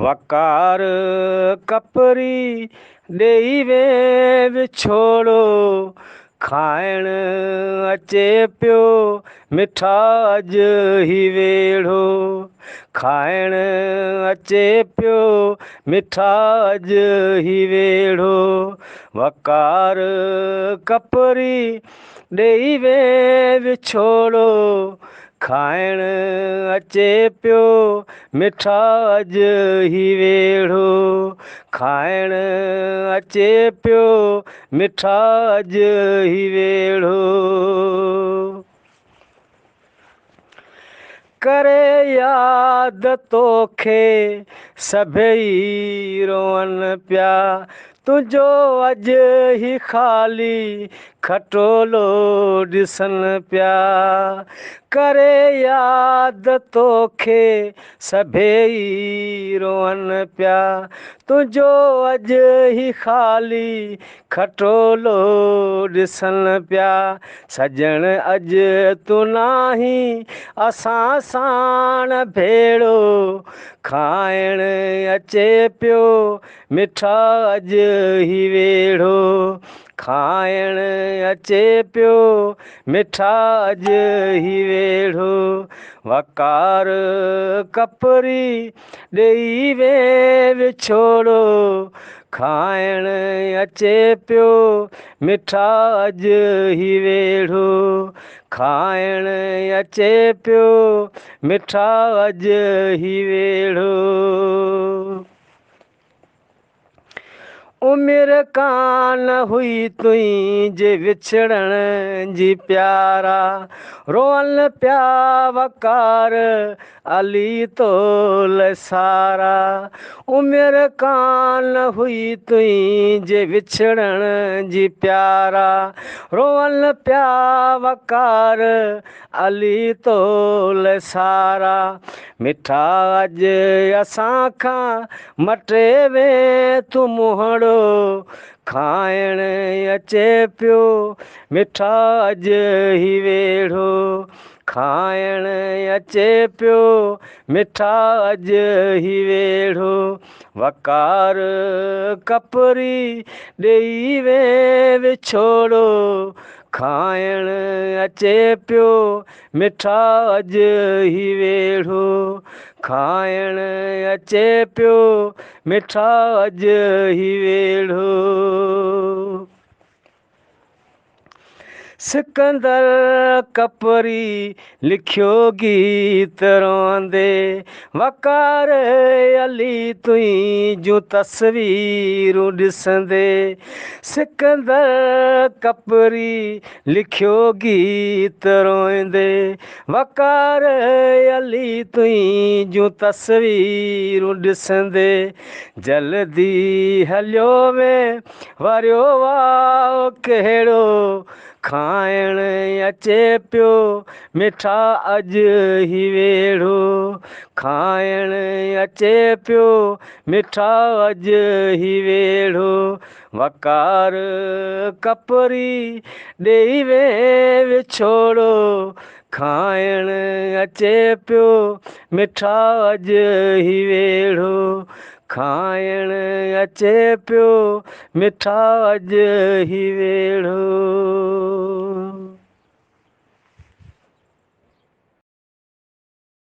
वकार कपरी ॾेई वे विछोड़ो खाइण अचे पियो मिठा अॼु ही वेड़ो खाइण अचे पियो मिठा अॼु ही वेड़ो वकार कपरी ॾेई वे विछोड़ो खाइण अचे पियो मिठा अॼु ही वेड़ो खाइण अचे पियो मिठा अॼु ही वेड़ो करे याद तोखे सभई रोअन पिया तुंहिंजो अॼु ही ख़ाली खटोलो ॾिसनि पिया करे याद तोखे सभई रोअन पिया तुंहिंजो अॼु ही ख़ाली खटोलो ॾिसनि पिया सजण अॼु तूं नाही असां साण भेड़ो खाइण अचे पियो मिठा अॼु ही वेड़ो खाइण अचे पियो मिठा अॼु ही वेड़ो वकार कपरी ॾेई वे विछोड़ो खाइण अचे पियो मिठा अॼु ही वेड़ो खाइण अचे पियो मिठा अॼु ही वेड़ो उमिरि कान हुई तुंहिंजे विछड़ण जी प्यारा रोअन पिया वकार अली तोल सारा उमिरि कान हुई तुंहिंजे विछड़ण जी प्यारा रोअन पिया वकार अली तोल सारा मिठा अॼु असां खां मटे वे तूं मुहड़ो खाइण अचे पियो मिठा अॼु ही वेड़ो खाइण अचे पियो मिठा अॼु ही वेड़ो वकार कपरी ॾेई वे विछोड़ो खाइण अचे पियो मिठा अॼु ही वेड़ो खाइण अचे पियो मिठा अॼु ही वेड़ो सिकंदर कपरी लिखियो गीत रोंदे वकार अली तुंहिंजूं तस्वीरूं ॾिसंदे सिकंदर कपरी लिखियो गीत रोईंदे वकार अली तुंहिंजूं तस्वीरूं ॾिसंदे जल्दी हलियो वे वरियो वाओ कहिड़ो खाइण अचे पियो मिठा अॼु ही वेड़ो खाइण अचे पियो मिठा अॼु ही वेड़ो वकार कपरी ॾेई वे विछोड़ो खाइण अचे पियो मिठा अॼु ही वेड़ो खाइण अचे पियो मिठा अॼु ही वेड़ो